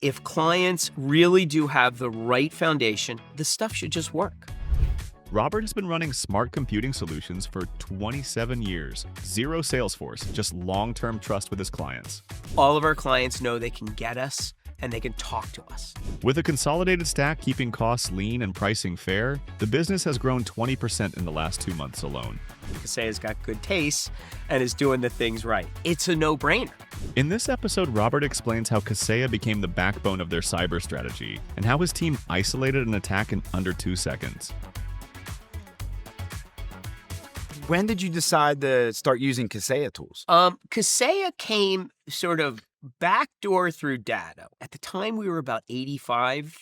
If clients really do have the right foundation, the stuff should just work. Robert has been running smart computing solutions for 27 years. Zero Salesforce, just long-term trust with his clients. All of our clients know they can get us and they can talk to us. With a consolidated stack keeping costs lean and pricing fair, the business has grown 20% in the last 2 months alone. Kaseya's got good taste and is doing the things right. It's a no-brainer. In this episode, Robert explains how Kaseya became the backbone of their cyber strategy and how his team isolated an attack in under 2 seconds. When did you decide to start using Kaseya tools? Kaseya came sort of backdoor through data. At the time, we were about 85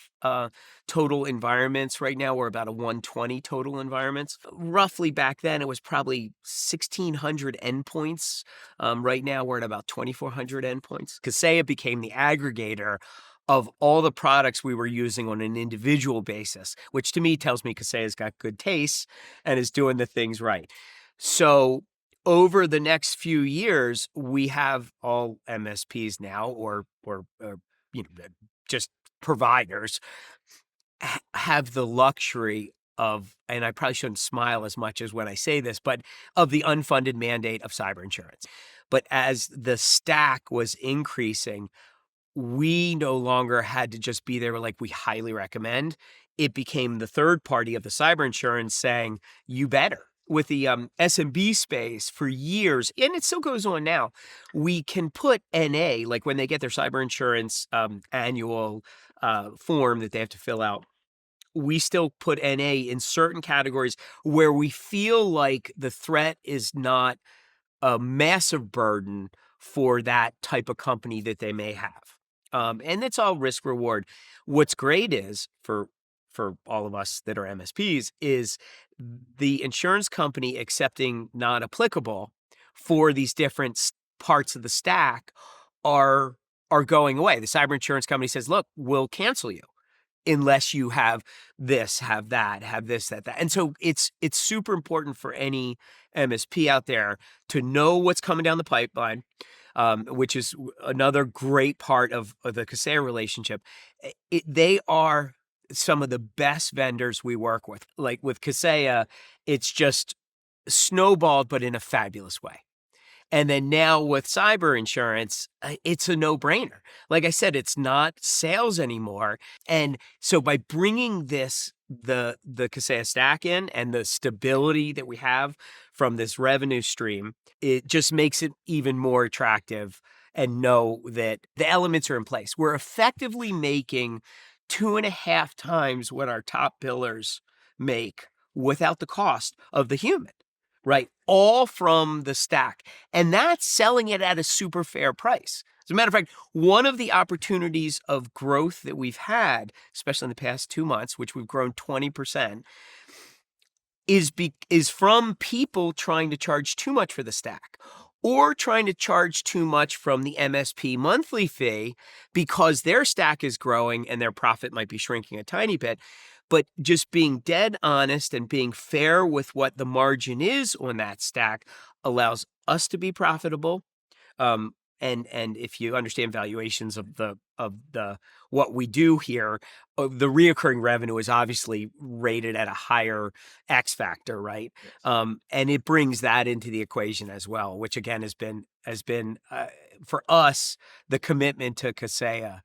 total environments. Right now, we're about a 120 total environments. Roughly back then, it was probably 1,600 endpoints. Right now, we're at about 2,400 endpoints. Kaseya became the aggregator of all the products we were using on an individual basis, which to me tells me Kaseya's got good taste and is doing the things right. So over the next few years, we have all MSPs now, or just providers, have the luxury of, and I probably shouldn't smile as much as when I say this, but of the unfunded mandate of cyber insurance. But as the stack was increasing, we no longer had to just be there like we highly recommend. It became the third party of the cyber insurance saying, you better. With the SMB space for years, and it still goes on now, we can put NA, like when they get their cyber insurance annual form that they have to fill out, we still put NA in certain categories where we feel like the threat is not a massive burden for that type of company that they may have. And it's all risk reward. What's great is for all of us that are MSPs is the insurance company accepting not applicable for these different parts of the stack are going away. The cyber insurance company says, look, we'll cancel you unless you have this, have that, have this, that. And so it's super important for any MSP out there to know what's coming down the pipeline, which is another great part of the Kaseya relationship. They are some of the best vendors we work with. Like with Kaseya, it's just snowballed, but in a fabulous way. And then now with cyber insurance, it's a no-brainer. Like I said, it's not sales anymore. And so by bringing the Kaseya stack in and the stability that we have from this revenue stream, it just makes it even more attractive and know that the elements are in place. We're effectively making 2.5 times what our top billers make without the cost of the human, right? All from the stack. And that's selling it at a super fair price. As a matter of fact, one of the opportunities of growth that we've had, especially in the past 2 months, which we've grown 20%, is from people trying to charge too much for the stack, or trying to charge too much from the MSP monthly fee because their stack is growing and their profit might be shrinking a tiny bit. But just being dead honest and being fair with what the margin is on that stack allows us to be profitable. And if you understand valuations of the what we do here, the reoccurring revenue is obviously rated at a higher X factor, right? And it brings that into the equation as well, which again has been for us, the commitment to Kaseya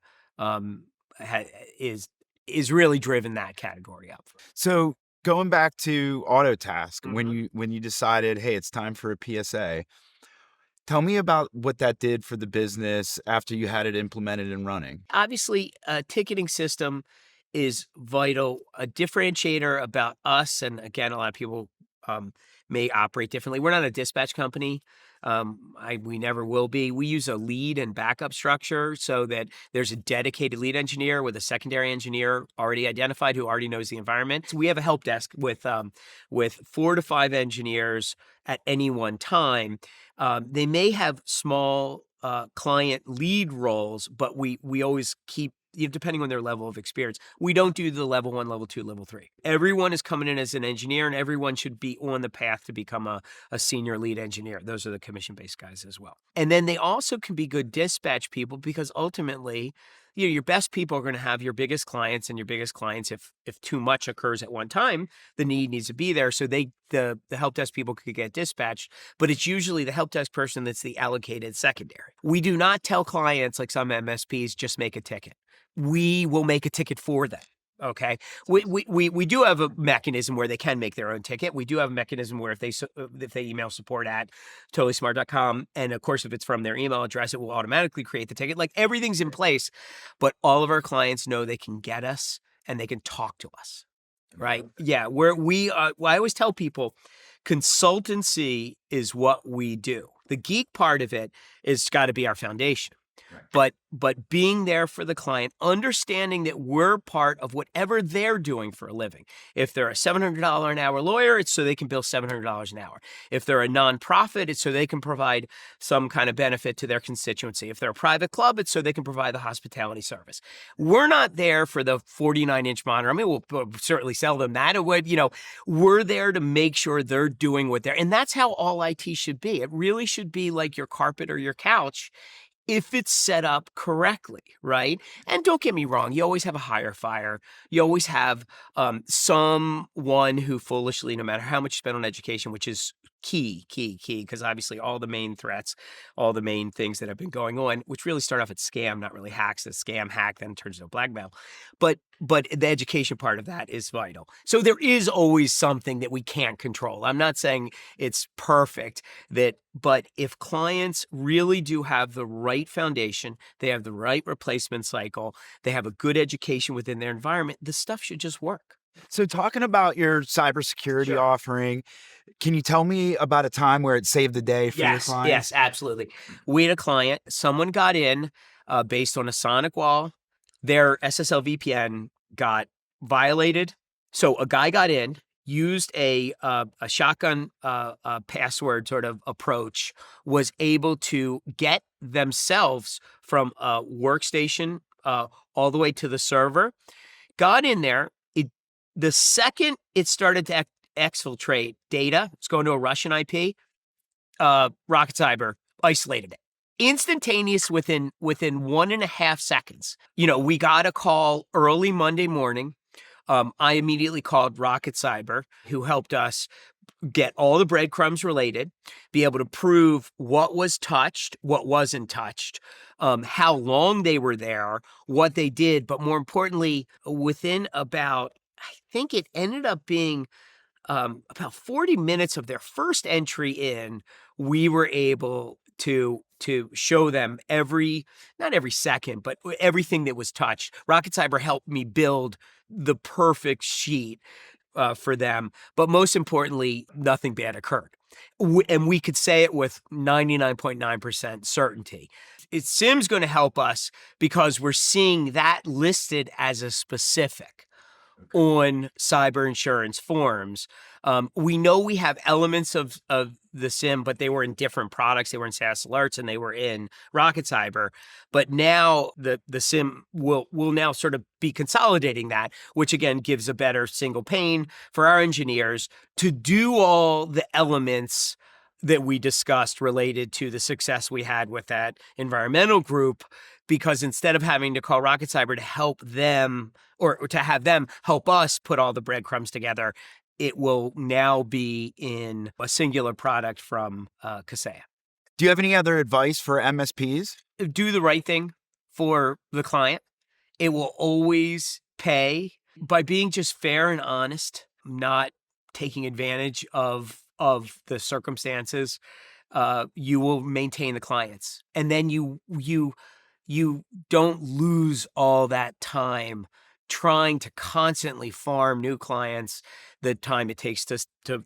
is really driven that category up. So going back to Autotask, when you decided, hey, it's time for a PSA. Tell me about what that did for the business after you had it implemented and running. Obviously, a ticketing system is vital. A differentiator about us, and again, a lot of people may operate differently. We're not a dispatch company. We never will be. We use a lead and backup structure so that there's a dedicated lead engineer with a secondary engineer already identified who already knows the environment. So we have a help desk with 4 to 5 engineers at any one time. They may have small client lead roles, but we always keep, depending on their level of experience, we don't do the level 1, level 2, level 3. Everyone is coming in as an engineer, and everyone should be on the path to become a senior lead engineer. Those are the commission-based guys as well. And then they also can be good dispatch people because ultimately, your best people are going to have your biggest clients, and your biggest clients, if too much occurs at one time, the need needs to be there. So the help desk people could get dispatched, but it's usually the help desk person that's the allocated secondary. We do not tell clients, like some MSPs, just make a ticket. We will make a ticket for them. Okay. We do have a mechanism where they can make their own ticket. We do have a mechanism where if they email support at totallySmart.com, and of course, if it's from their email address, it will automatically create the ticket. Like, everything's in place, but all of our clients know they can get us and they can talk to us. Right. Yeah. I always tell people consultancy is what we do. The geek part of it is got to be our foundation. But being there for the client, understanding that we're part of whatever they're doing for a living. If they're a $700 an hour lawyer, it's so they can bill $700 an hour. If they're a nonprofit, it's so they can provide some kind of benefit to their constituency. If they're a private club, it's so they can provide the hospitality service. We're not there for the 49-inch monitor. I mean, we'll certainly sell them that. We're there to make sure they're doing what and that's how all IT should be. It really should be like your carpet or your couch, if it's set up correctly, right? And don't get me wrong, you always have a hire fire. You always have someone who foolishly, no matter how much you spend on education, which is key, because obviously all the main threats, all the main things that have been going on, which really start off at scam, not really hacks, a scam hack, then turns into a blackmail. But the education part of that is vital. So there is always something that we can't control. I'm not saying it's perfect, but if clients really do have the right foundation, they have the right replacement cycle, they have a good education within their environment, the stuff should just work. So talking about your cybersecurity offering, can you tell me about a time where it saved the day for your clients? Yes, absolutely. We had a client, someone got in based on a sonic wall. Their SSL VPN got violated. So a guy got in, used a shotgun password sort of approach, was able to get themselves from a workstation all the way to the server, got in there. The second it started to exfiltrate data, it's going to a Russian IP, Rocket Cyber isolated it. Instantaneous within 1.5 seconds. We got a call early Monday morning. I immediately called Rocket Cyber, who helped us get all the breadcrumbs related, be able to prove what was touched, what wasn't touched, how long they were there, what they did, but more importantly, within about, I think it ended up being about 40 minutes of their first entry in, we were able to show them not every second, but everything that was touched. Rocket Cyber helped me build the perfect sheet for them, but most importantly, nothing bad occurred. And we could say it with 99.9% certainty. SIM's going to help us because we're seeing that listed as a specific on cyber insurance forms. We know we have elements of the SIM, but they were in different products. They were in SaaS Alerts and they were in Rocket Cyber. But now the SIM will now sort of be consolidating that, which again gives a better single pane for our engineers to do all the elements that we discussed related to the success we had with that environmental group, because instead of having to call Rocket Cyber to help them or to have them help us put all the breadcrumbs together, it will now be in a singular product from Kaseya. Do you have any other advice for MSPs? Do the right thing for the client. It will always pay by being just fair and honest, not taking advantage of the circumstances. You will maintain the clients, and then you don't lose all that time trying to constantly farm new clients, the time it takes to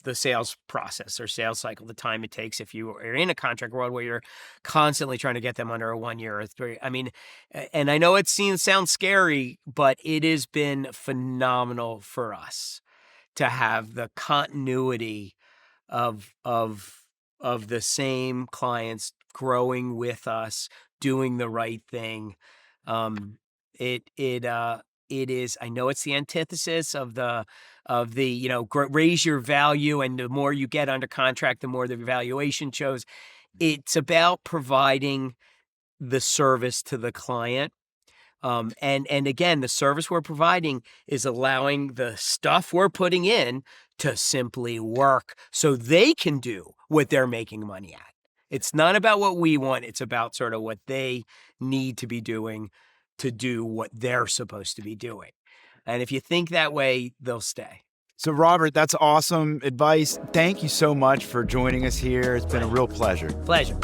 the sales process or sales cycle, the time it takes if you are in a contract world where you're constantly trying to get them under a 1 year or 3. I mean, and I know sounds scary, but it has been phenomenal for us to have the continuity of the same clients growing with us, doing the right thing. It is, I know it's the antithesis of the raise your value, and the more you get under contract, the more the valuation shows. It's about providing the service to the client And again, the service we're providing is allowing the stuff we're putting in to simply work so they can do what they're making money at. It's not about what we want. It's about sort of what they need to be doing to do what they're supposed to be doing. And if you think that way, they'll stay. So, Robert, that's awesome advice. Thank you so much for joining us here. It's been a real pleasure. Pleasure.